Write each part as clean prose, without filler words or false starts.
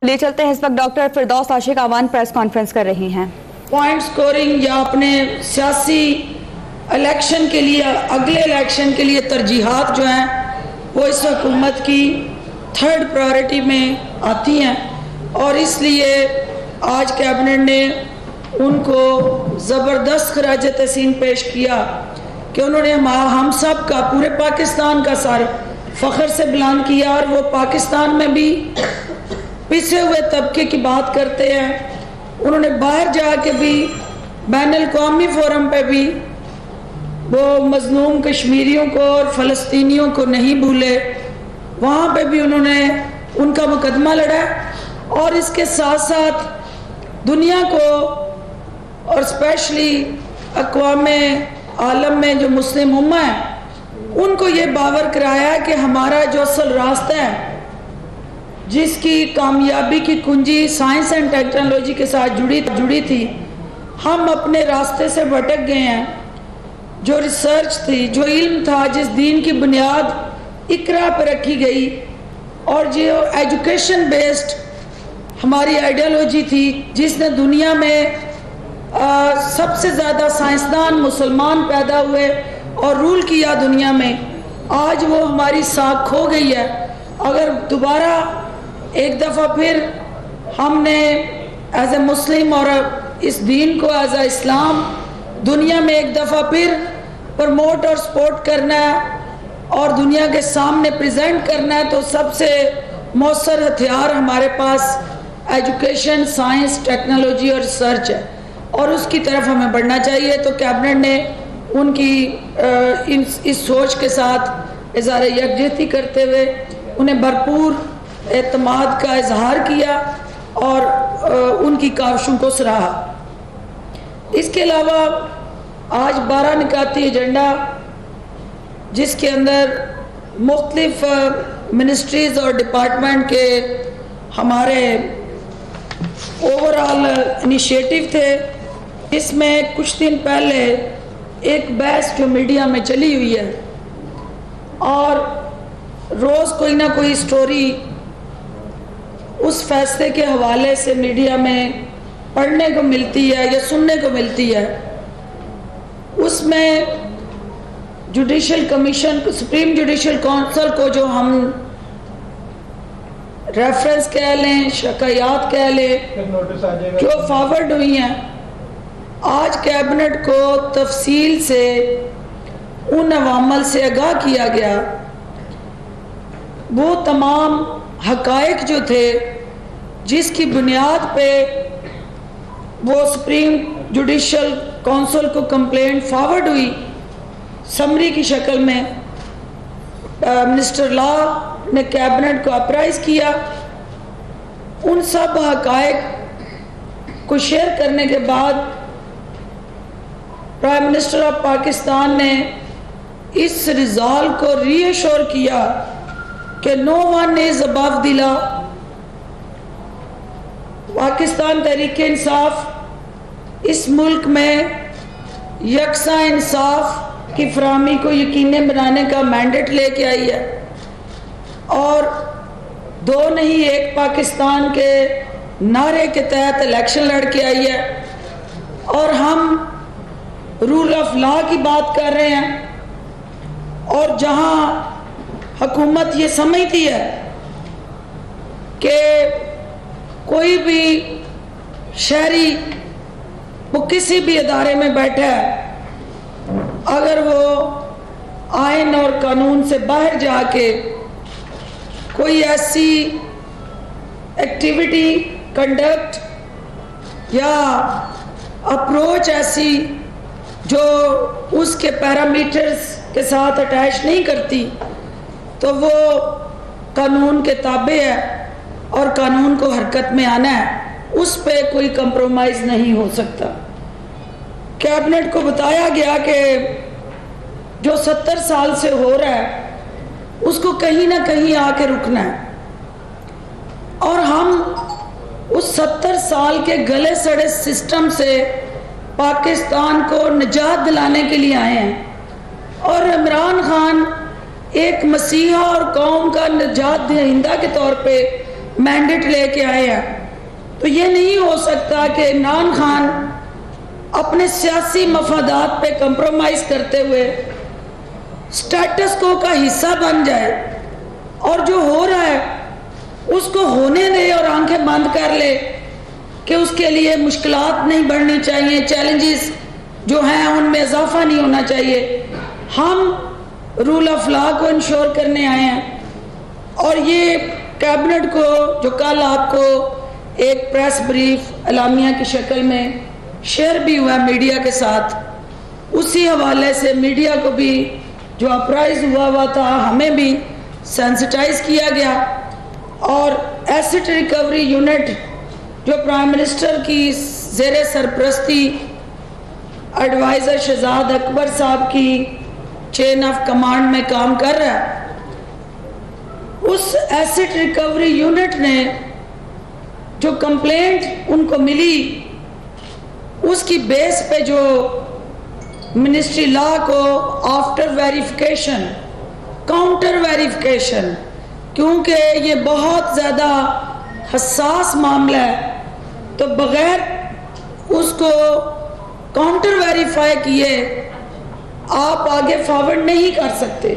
لے چلتے ہیں اس وقت ڈاکٹر فردوس عاشق آوان پریس کانفرنس کر رہی ہیں۔ پوائنٹ سکورنگ یا اپنے سیاسی الیکشن کے لیے اگلے الیکشن کے لیے ترجیحات جو ہیں وہ اس حکومت کی تھرڈ پرائورٹی میں آتی ہیں، اور اس لیے آج کیبنٹ نے ان کو زبردست خراج تحسین پیش کیا کہ انہوں نے ہم سب کا، پورے پاکستان کا سارے فخر سے بیان کیا، اور وہ پاکستان میں بھی پسے ہوئے طبقے کی بات کرتے ہیں۔ انہوں نے باہر جا کے بھی بین الاقوامی فورم پہ بھی وہ مظلوم کشمیریوں کو اور فلسطینیوں کو نہیں بھولے، وہاں پہ بھی انہوں نے ان کا مقدمہ لڑا، اور اس کے ساتھ ساتھ دنیا کو اور اسپیشلی اقوام عالم میں جو مسلم امہ ہے ان کو یہ باور کرایا کہ ہمارا جو اصل راستہ ہے، جس کی کامیابی کی کنجی سائنس اینڈ ٹیکنالوجی کے ساتھ جڑی تھی، ہم اپنے راستے سے بھٹک گئے ہیں۔ جو ریسرچ تھی، جو علم تھا، جس دین کی بنیاد اقرا پہ رکھی گئی، اور جو ایجوکیشن بیسڈ ہماری آئیڈیالوجی تھی، جس نے دنیا میں سب سے زیادہ سائنسدان مسلمان پیدا ہوئے اور رول کیا دنیا میں، آج وہ ہماری ساکھ کھو گئی ہے۔ اگر دوبارہ ایک دفعہ پھر ہم نے ایز اے مسلم اور اس دین کو ایز اے اسلام دنیا میں ایک دفعہ پھر پروموٹ اور سپورٹ کرنا ہے اور دنیا کے سامنے پریزنٹ کرنا ہے، تو سب سے مؤثر ہتھیار ہمارے پاس ایجوکیشن، سائنس، ٹیکنالوجی اور ریسرچ ہے، اور اس کی طرف ہمیں بڑھنا چاہیے۔ تو کیبنٹ نے ان کی اس سوچ کے ساتھ اظہار یکجہتی کرتے ہوئے انہیں بھرپور اعتماد کا اظہار کیا اور ان کی کاوشوں کو سراہا۔ اس کے علاوہ آج 12 نکاتی ایجنڈا، جس کے اندر مختلف منسٹریز اور ڈپارٹمنٹ کے ہمارے اوورال انیشیٹو تھے، اس میں کچھ دن پہلے ایک بحث جو میڈیا میں چلی ہوئی ہے، اور روز کوئی نہ کوئی سٹوری اس فیصلے کے حوالے سے میڈیا میں پڑھنے کو ملتی ہے یا سننے کو ملتی ہے، اس میں judicial commission, supreme judicial council کو جو ہم ریفرنس کہہ لیں، شکایات کہہ لیں، جو فارورڈ ہوئی ہیں، آج کیبنٹ کو تفصیل سے ان عوامل سے آگاہ کیا گیا۔ وہ تمام حقائق جو تھے جس کی بنیاد پہ وہ سپریم جوڈیشل کونسل کو کمپلینٹ فارورڈ ہوئی، سمری کی شکل میں منسٹر لا نے کیبنٹ کو اپرائز کیا، ان سب حقائق کو شیئر کرنے کے بعد پرائم منسٹر آف پاکستان نے اس ریزالو کو ری ایشور کیا کہ نو ون از ابو دی لا۔ پاکستان تحریک انصاف اس ملک میں یکساں انصاف کی فراہمی کو یقینی بنانے کا مینڈیٹ لے کے آئی ہے، اور دو نہیں ایک پاکستان کے نعرے کے تحت الیکشن لڑ کے آئی ہے، اور ہم رول آف لا کی بات کر رہے ہیں، اور جہاں حکومت یہ سمجھتی ہے کہ کوئی بھی شہری وہ کسی بھی ادارے میں بیٹھا ہے، اگر وہ آئین اور قانون سے باہر جا کے کوئی ایسی ایکٹیویٹی کنڈکٹ یا اپروچ ایسی جو اس کے پیرامیٹرز کے ساتھ اٹیچ نہیں کرتی، تو وہ قانون کے تابع ہے اور قانون کو حرکت میں آنا ہے، اس پہ کوئی کمپرومائز نہیں ہو سکتا۔ کیبنٹ کو بتایا گیا کہ جو 70 سال سے ہو رہا ہے اس کو کہیں نہ کہیں آ کے رکنا ہے، اور ہم اس 70 سال کے گلے سڑے سسٹم سے پاکستان کو نجات دلانے کے لیے آئے ہیں، اور عمران خان ایک مسیحا اور قوم کا نجات دہندہ کے طور پہ مینڈیٹ لے کے آئے ہیں. تو یہ نہیں ہو سکتا کہ عمران خان اپنے سیاسی مفادات پہ کمپرومائز کرتے ہوئے سٹیٹس کو کا حصہ بن جائے اور جو ہو رہا ہے اس کو ہونے دے اور آنکھیں بند کر لے کہ اس کے لیے مشکلات نہیں بڑھنی چاہیے, چیلنجز جو ہیں ان میں اضافہ نہیں ہونا چاہیے. ہم رول آف لا کو انشور کرنے آئے ہیں اور یہ کیبنٹ کو جو کل آپ کو ایک پریس بریف اعلامیہ کی شکل میں شیئر بھی ہوا میڈیا کے ساتھ, اسی حوالے سے میڈیا کو بھی جو اپرائز ہوا تھا ہمیں بھی سینسٹائز کیا گیا. اور ایسٹ ریکوری یونٹ جو پرائم منسٹر کی زیر سرپرستی ایڈوائزر شہزاد اکبر صاحب کی چین آف کمانڈ میں کام کر رہا ہے, اس ایسٹ ریکوری یونٹ نے جو کمپلینٹ ان کو ملی اس کی بیس پہ جو منسٹری لا کو آفٹر ویریفیکیشن, کاؤنٹر ویریفیکیشن, کیونکہ یہ بہت زیادہ حساس معاملہ ہے تو بغیر اس کو کاؤنٹر ویریفائی کیے آپ آگے فارورڈ نہیں کر سکتے.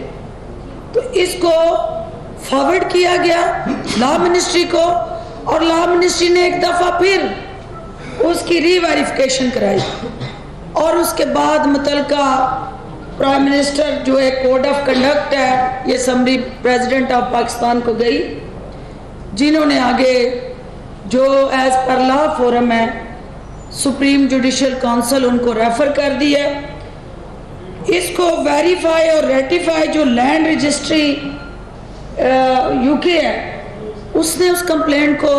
تو اس کو فارورڈ کیا گیا لا منسٹری کو اور لا منسٹری نے ایک دفعہ پھر اس کی ری ویریفیکیشن کرائی اور اس کے بعد متعلقہ پرائم منسٹر جو ایک کوڈ آف کنڈکٹ ہے یہ اسمبلی پریزیڈنٹ آف پاکستان کو گئی, جنہوں نے آگے جو ایز پر لا فورم ہے سپریم جوڈیشل کونسل ان کو ریفر کر دی ہے. اس کو ویریفائی اور ریٹیفائی جو لینڈ رجسٹری یو کے ہے اس نے اس کمپلینٹ کو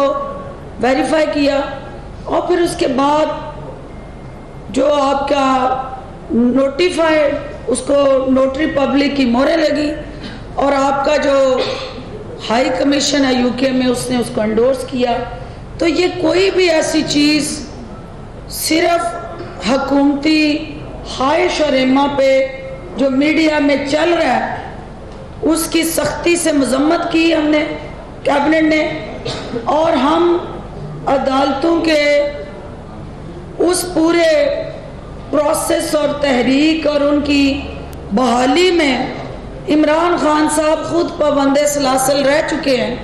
ویریفائی کیا اور پھر اس کے بعد جو آپ کا نوٹیفائڈ اس کو نوٹری پبلک کی مہریں لگی اور آپ کا جو ہائی کمیشن ہے یو کے میں اس نے اس کو انڈورس کیا. تو یہ کوئی بھی ایسی چیز صرف حکومتی خواہش اور ایما پہ جو میڈیا میں چل رہا ہے اس کی سختی سے مذمت کی ہم نے کیبنٹ نے, اور ہم عدالتوں کے اس پورے پروسیس اور تحریک اور ان کی بحالی میں عمران خان صاحب خود پابند سلاسل رہ چکے ہیں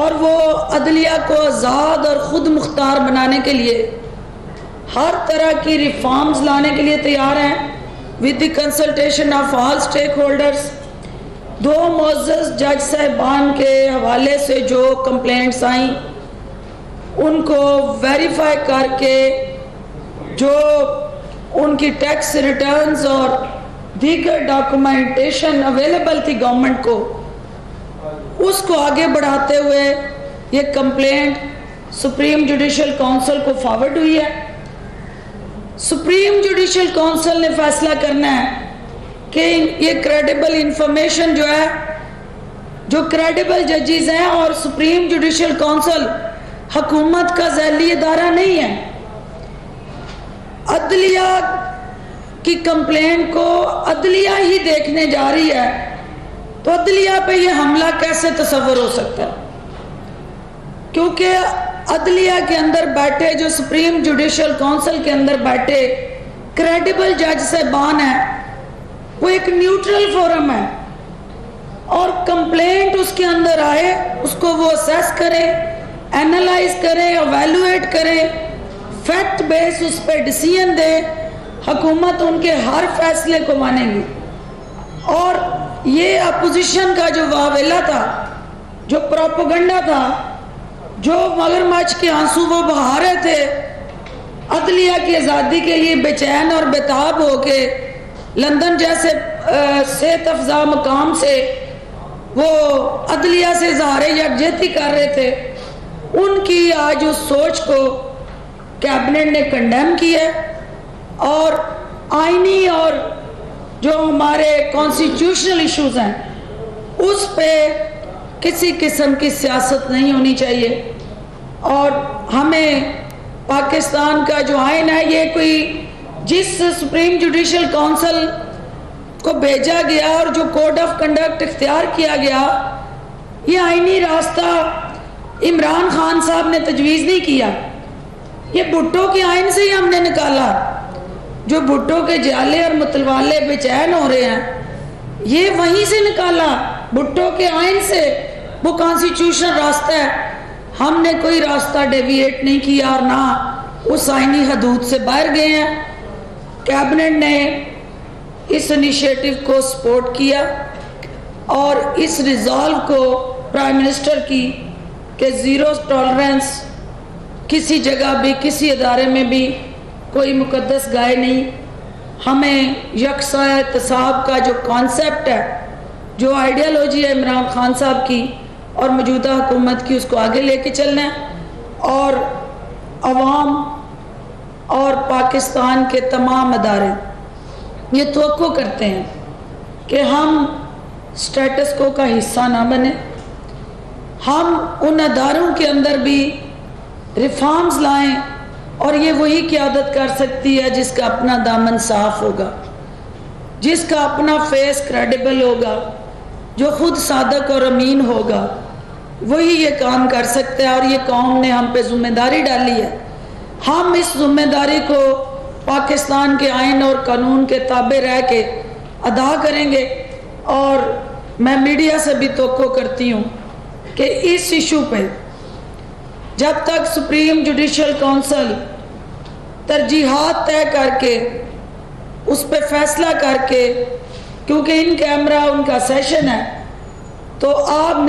اور وہ عدلیہ کو آزاد اور خود مختار بنانے کے لیے ہر طرح کی ریفارمز لانے کے لیے تیار ہیں with the consultation of all stakeholders. دو معزز جج صاحبان کے حوالے سے جو کمپلینٹس آئیں ان کو ویریفائی کر کے جو ان کی ٹیکس ریٹرنز اور دیگر ڈاکومنٹیشن اویلیبل تھی گورنمنٹ کو اس کو آگے بڑھاتے ہوئے یہ کمپلینٹ سپریم جوڈیشل کونسل کو فارورڈ ہوئی ہے. سپریم جوڈیشل کونسل نے فیصلہ کرنا ہے کہ یہ کریڈیبل انفارمیشن جو ہے جو کریڈیبل ججز ہیں, اور سپریم جوڈیشل کونسل حکومت کا ذیلی ادارہ نہیں ہے. عدلیہ کی کمپلینٹ کو عدلیہ ہی دیکھنے جا رہی ہے تو عدلیہ پہ یہ حملہ کیسے تصور ہو سکتا ہے, کیونکہ عدلیہ کے اندر بیٹھے جو سپریم جوڈیشل کونسل کے اندر بیٹھے کریڈیبل جج صاحبان ہیں وہ ایک نیوٹرل فورم ہے اور کمپلینٹ اس کے اندر آئے اس کو وہ اسیس کرے, اینالائز کرے, ایویلویٹ کرے, فیکٹ بیس اس پہ ڈیسیژن دے. حکومت ان کے ہر فیصلے کو مانے گی. اور یہ اپوزیشن کا جو واویلا تھا, جو پروپیگنڈا تھا, جو مگرمچھ کے آنسو وہ بہا رہے تھے عدلیہ کی آزادی کے لیے بے چین اور بےتاب ہو کے لندن جیسے صحت افزا مقام سے وہ عدلیہ سے اظہار یکجہتی کر رہے تھے, ان کی آج اس سوچ کو کیبنٹ نے کنڈیم کیا اور آئینی اور جو ہمارے کانسٹیٹیوشنل ایشوز ہیں اس پہ کسی قسم کی سیاست نہیں ہونی چاہیے. اور ہمیں پاکستان کا جو آئین ہے یہ کوئی جس سپریم جوڈیشل کونسل کو بھیجا گیا اور جو کوڈ آف کنڈکٹ اختیار کیا گیا یہ آئینی راستہ عمران خان صاحب نے تجویز نہیں کیا، یہ بھٹو کے آئین سے ہی ہم نے نکالا۔ جو بھٹو کے جالے اور متوالے بے چین ہو رہے ہیں یہ وہیں سے نکالا، بھٹو کے آئین سے۔ وہ کانسٹیٹیوشن راستہ ہے، ہم نے کوئی راستہ ڈیویٹ نہیں کیا اور نہ اس آئینی حدود سے باہر گئے ہیں۔ کیبنٹ نے اس انیشیٹو کو سپورٹ کیا اور اس ریزالو کو پرائم منسٹر کی کہ زیرو ٹالرنس، کسی جگہ بھی کسی ادارے میں بھی کوئی مقدس گائے نہیں، ہمیں یکساں احتساب کا جو کانسیپٹ ہے، جو آئیڈیالوجی ہے عمران خان صاحب کی اور موجودہ حکومت کی، اس کو آگے لے کے چلنا ہے، اور عوام اور پاکستان کے تمام ادارے یہ توقع کرتے ہیں کہ ہم سٹیٹس کو کا حصہ نہ بنیں، ہم ان اداروں کے اندر بھی ریفارمز لائیں، اور یہ وہی قیادت کر سکتی ہے جس کا اپنا دامن صاف ہوگا، جس کا اپنا فیس کریڈیبل ہوگا، جو خود صادق اور امین ہوگا، وہی یہ کام کر سکتا ہے۔ اور یہ قوم نے ہم پہ ذمہ داری ڈالی ہے، ہم اس ذمہ داری کو پاکستان کے آئین اور قانون کے تابع رہ کے ادا کریں گے۔ اور میں میڈیا سے بھی توقع کرتی ہوں کہ اس ایشو پہ جب تک سپریم جوڈیشل کونسل ترجیحات طے کر کے اس پہ فیصلہ کر کے، کیونکہ ان کیمرہ ان کا سیشن ہے، تو آپ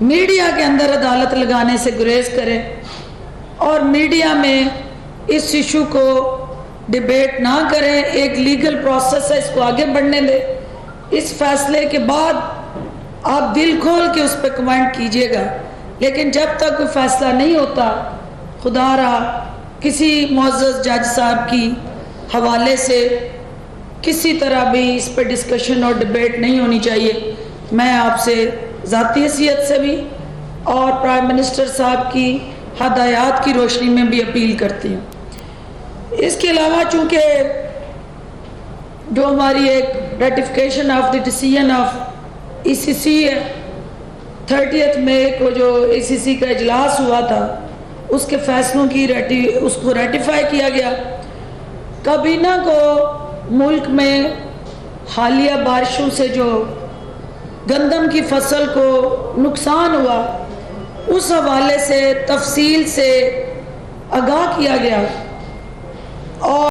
میڈیا کے اندر عدالت لگانے سے گریز کریں اور میڈیا میں اس ایشو کو ڈیبیٹ نہ کریں، ایک لیگل پروسیس ہے، اس کو آگے بڑھنے دیں۔ اس فیصلے کے بعد آپ دل کھول کے اس پہ کمنٹ کیجئے گا، لیکن جب تک کوئی فیصلہ نہیں ہوتا، خدا رہا کسی معزز جج صاحب کی حوالے سے کسی طرح بھی اس پہ ڈسکشن اور ڈیبیٹ نہیں ہونی چاہیے۔ میں آپ سے ذاتی حیثیت سے بھی اور پرائم منسٹر صاحب کی ہدایات کی روشنی میں بھی اپیل کرتی ہوں۔ اس کے علاوہ چونکہ جو ہماری ایک ratification of the decision of E C C ہے، 30 مئی کو جو ای سی سی کا اجلاس ہوا تھا، اس کے فیصلوں کی اس کو ریٹیفائی کیا گیا۔ کابینہ کو ملک میں حالیہ بارشوں سے جو گندم کی فصل کو نقصان ہوا، اس حوالے سے تفصیل سے آگاہ کیا گیا اور